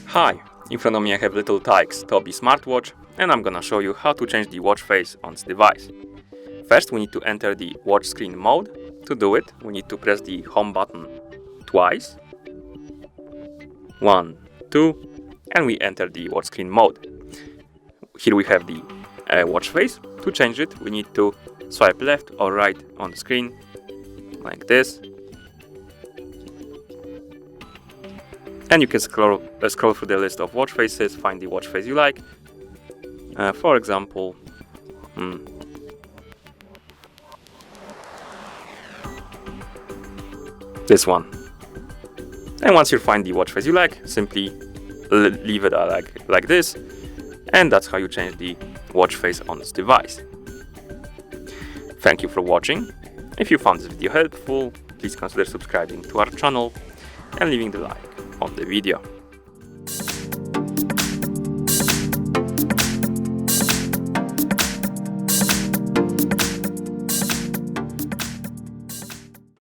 Hi, in front of me I have little Tikes Tobi smartwatch, and I'm gonna show you how to change the watch face on this device. First we need to enter the watch screen mode. To do it, we need to press the home button twice. 1, 2, and we enter the watch screen mode. Here we have the watch face. To change it, we need to swipe left or right on the screen, like this. And you can scroll through the list of watch faces, find the watch face you like. For example, this one. And once you find the watch face you like, simply leave it like this. And that's how you change the watch face on this device. Thank you for watching. If you found this video helpful, please consider subscribing to our channel and leaving the like on the video.